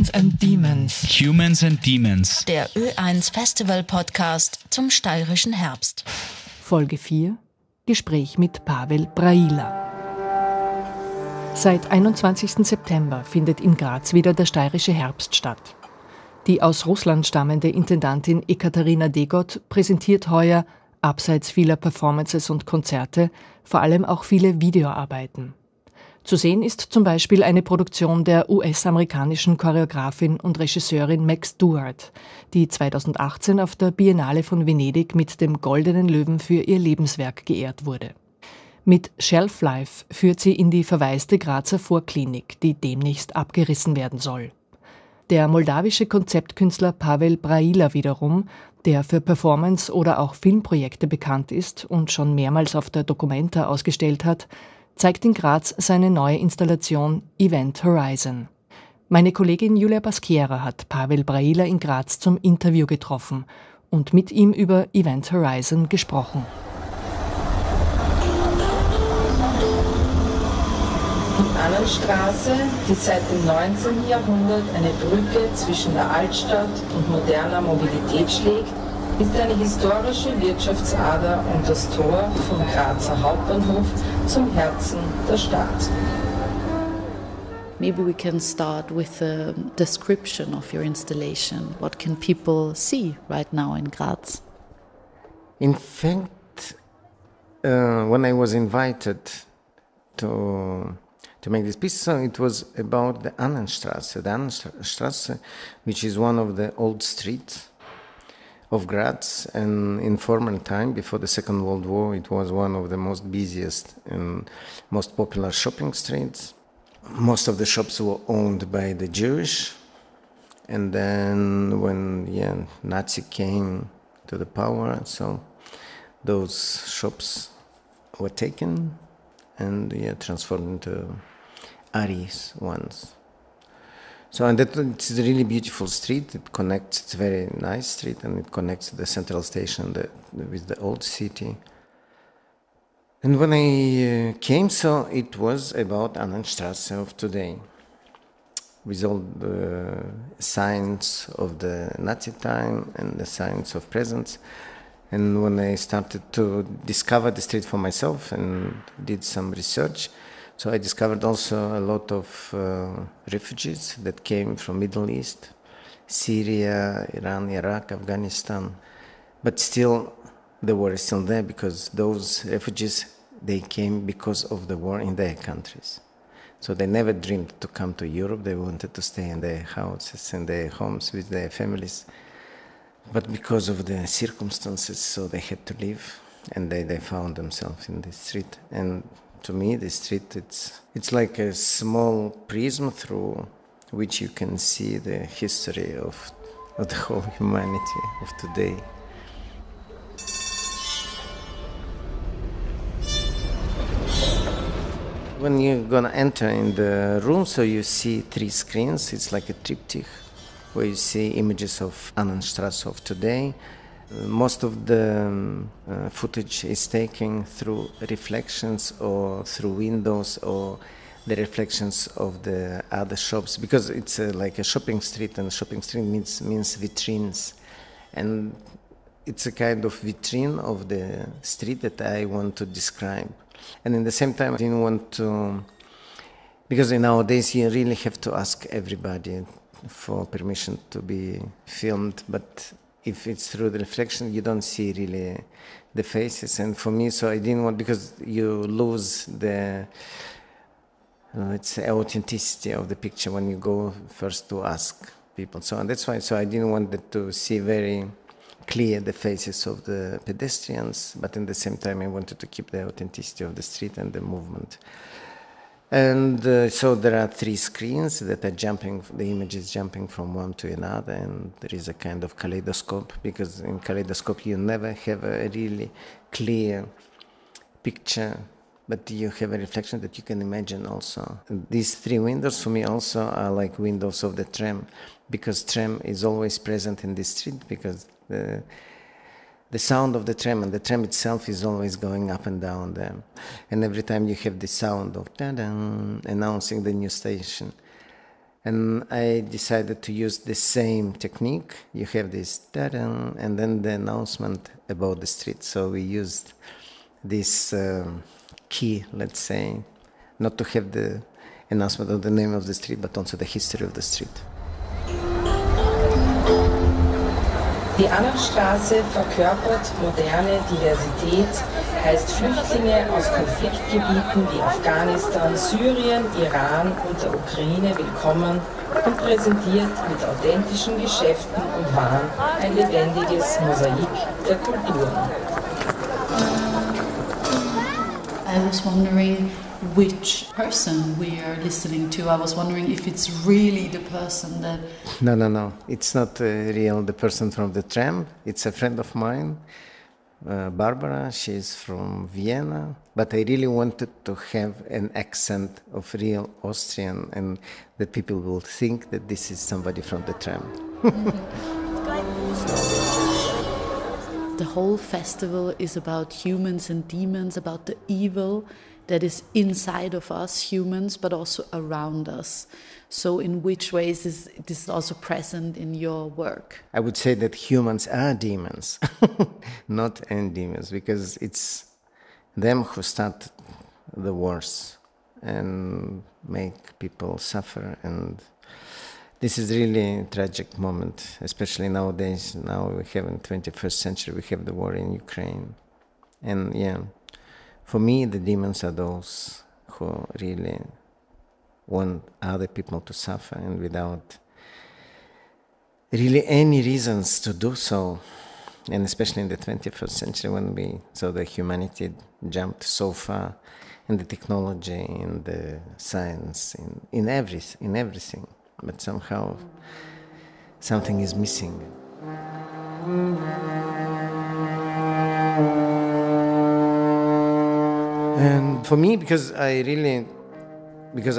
Humans and Demons. Humans and Demons. Der Ö1 Festival Podcast zum steirischen Herbst. Folge 4. Gespräch mit Pavel Braila. Seit 21. September findet in Graz wieder der steirische Herbst statt. Die aus Russland stammende Intendantin Ekaterina Degot präsentiert heuer, abseits vieler Performances und Konzerte, vor allem auch viele Videoarbeiten. Zu sehen ist zum Beispiel eine Produktion der US-amerikanischen Choreografin und Regisseurin Max Stewart, die 2018 auf der Biennale von Venedig mit dem Goldenen Löwen für ihr Lebenswerk geehrt wurde. Mit Shelf Life führt sie in die verwaiste Grazer Vorklinik, die demnächst abgerissen werden soll. Der moldawische Konzeptkünstler Pavel Braila wiederum, der für Performance- oder auch Filmprojekte bekannt ist und schon mehrmals auf der Documenta ausgestellt hat, zeigt in Graz seine neue Installation Event Horizon. Meine Kollegin Julia Baschiera hat Pavel Braila in Graz zum Interview getroffen und mit ihm über Event Horizon gesprochen. Die Annenstraße, die seit dem 19. Jahrhundert eine Brücke zwischen der Altstadt und moderner Mobilität schlägt, ist eine historische Wirtschaftsader und das Tor vom Grazer Hauptbahnhof zum Herzen der Stadt. Maybe we can start with a description of your installation. What can people see right now in Graz? In fact, when I was invited to make this piece, so it was about the Annenstraße. The Annenstraße, which is one of the old streets of Graz, and in former time, before the Second World War, it was one of the most busiest and most popular shopping streets. Most of the shops were owned by the Jewish, and then when Nazi came to the power, so those shops were taken and transformed into Aries ones. So, and it's a really beautiful street. It connects, it's a very nice street, and it connects the central station with the old city. And when I came, so it was about Annenstraße of today, with all the signs of the Nazi time and the signs of presence. And when I started to discover the street for myself and did some research, so I discovered also a lot of refugees that came from Middle East, Syria, Iran, Iraq, Afghanistan. But still, the war is still there because those refugees, they came because of the war in their countries. So they never dreamed to come to Europe. They wanted to stay in their houses and their homes with their families. But because of the circumstances, so they had to leave, and they found themselves in the street. And to me, the street, it's like a small prism through which you can see the history of the whole humanity of today. When you're gonna enter in the room, so you see 3 screens. It's like a triptych, where you see images of Annenstraße of today. Most of the footage is taken through reflections or through windows or the reflections of the other shops, because it's like a shopping street, and shopping street means vitrines. And it's a kind of vitrine of the street that I want to describe. And at the same time, I didn't want to, because nowadays you really have to ask everybody for permission to be filmed, but if it's through the reflection, you don't see really the faces. And for me, so I didn't want, because you lose the, let's say, authenticity of the picture when you go first to ask people. So and that's why, so I didn't want to see very clear the faces of the pedestrians, but at the same time I wanted to keep the authenticity of the street and the movement. And so there are 3 screens that are jumping, the image is jumping from one to another, and there is a kind of kaleidoscope, because in kaleidoscope you never have a really clear picture, but you have a reflection that you can imagine also. And these 3 windows for me also are like windows of the tram, because tram is always present in this street, because the sound of the tram, and the tram itself is always going up and down there. And every time you have the sound of ta-da, announcing the new station. And I decided to use the same technique. You have this da-da, and then the announcement about the street. So we used this key, let's say, not to have the announcement of the name of the street, but also the history of the street. Die Annenstraße verkörpert moderne Diversität, heißt Flüchtlinge aus Konfliktgebieten wie Afghanistan, Syrien, Iran und der Ukraine willkommen und präsentiert mit authentischen Geschäften und Waren ein lebendiges Mosaik der Kulturen. I was wondering which person we are listening to. I was wondering if it's really the person that... No. It's not the person from the tram. It's a friend of mine, Barbara. She's from Vienna. But I really wanted to have an accent of real Austrian and that people will think that this is somebody from the tram. The whole festival is about humans and demons, about the evil that is inside of us humans, but also around us. So in which ways is this also present in your work? I would say that humans are demons, not demons, because it's them who start the wars and make people suffer. And this is really a tragic moment, especially nowadays. Now we have in the 21st century, we have the war in Ukraine. And yeah, for me, the demons are those who really want other people to suffer and without really any reasons to do so. And especially in the 21st century when we saw the humanity jumped so far in the technology, in the science, in everything. But somehow something is missing. And for me, because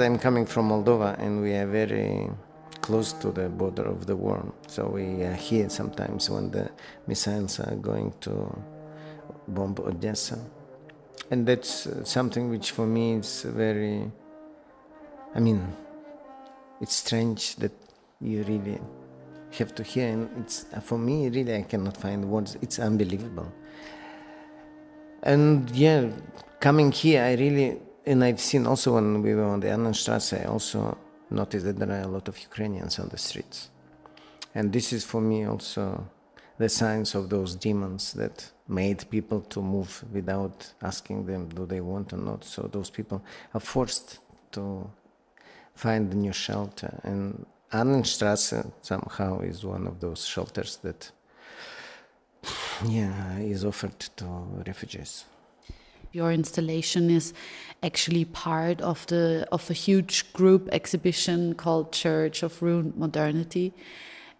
I'm coming from Moldova and we are very close to the border of the war, so we are here sometimes when the missiles are going to bomb Odessa. And that's something which for me is very, it's strange that you really have to hear, and it's, for me, really, I cannot find words. It's unbelievable. And yeah, coming here, and I've seen also when we were on the Annenstrasse, I also noticed that there are a lot of Ukrainians on the streets. And this is for me also the signs of those demons that made people to move without asking them do they want or not. So those people are forced to find a new shelter. And Annenstrasse somehow is one of those shelters that, is offered to refugees. Your installation is actually part of a huge group exhibition called Church of Ruined Modernity.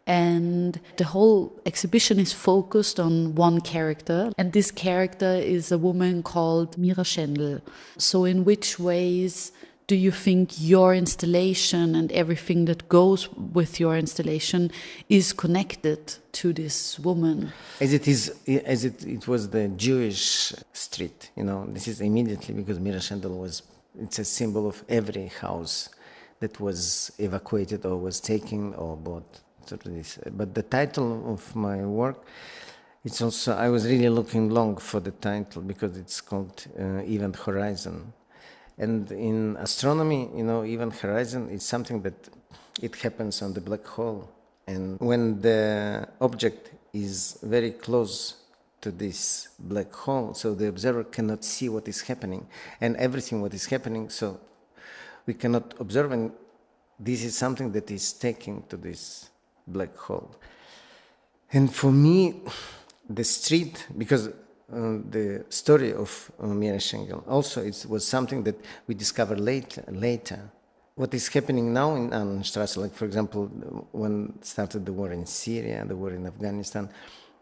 And the whole exhibition is focused on one character. And this character is a woman called Mira Schendl. So in which ways do you think your installation and everything that goes with your installation is connected to this woman? As it was the Jewish street, this is immediately because Mira Schendl it's a symbol of every house that was evacuated or was taken or bought. But the title of my work, it's also, I was really looking long for the title because it's called Event Horizon. And in astronomy, event horizon is something that it happens on the black hole. And when the object is very close to this black hole, so the observer cannot see what is happening and everything what is happening, so we cannot observe, and this is something that is taken to this black hole. And for me, the street, because the story of Mira Schendl also was something that we discovered later. What is happening now in Annenstrasse, like for example, when started the war in Syria, the war in Afghanistan,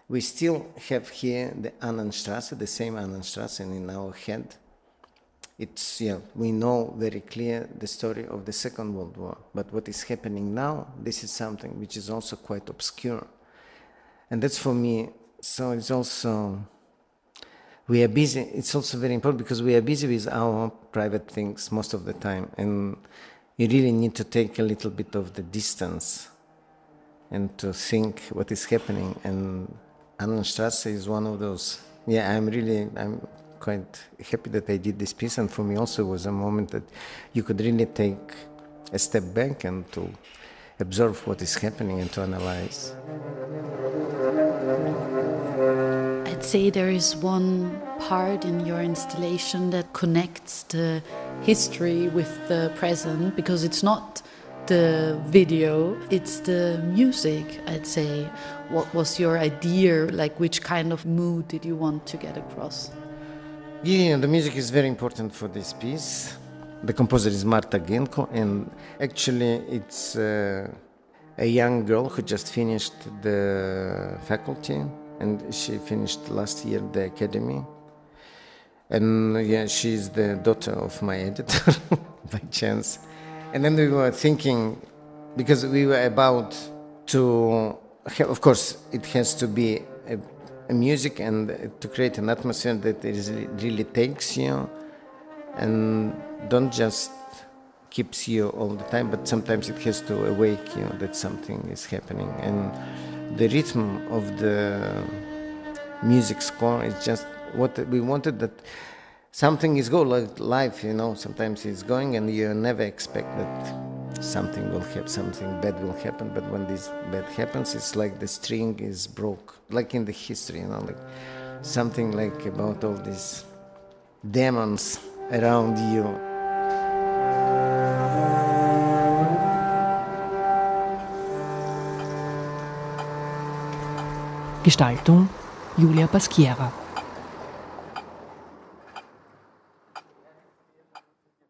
we still have here the Annenstrasse, the same Annenstrasse, and in our head, we know very clear the story of the Second World War. But what is happening now, this is something which is also quite obscure. And that's for me, so it's also, we are busy, it's also very important because we are busy with our private things most of the time. And you really need to take a little bit of the distance and to think what is happening. And Annenstrasse is one of those. Yeah, I'm quite happy that I did this piece, and for me also was a moment that you could really take a step back and to observe what is happening and to analyze. I'd say there is one part in your installation that connects the history with the present, because it's not the video, it's the music, I'd say. What was your idea? Like, which kind of mood did you want to get across? Yeah, the music is very important for this piece. The composer is Marta Genko, and actually it's a young girl who just finished the faculty, and she finished last year the academy. And yeah, she's the daughter of my editor, by chance. And then we were thinking, because we were about to have, of course, it has to be a music and to create an atmosphere that really takes you and don't just keeps you all the time, but sometimes it has to awake you that something is happening. And the rhythm of the music score is just what we wanted, that something is going, like life, sometimes it's going and you never expect that something will happen, something bad will happen, but when this bad happens, it's like the string is broke, like in the history, like something like about all these demons around you. Gestaltung Julia Baschiera.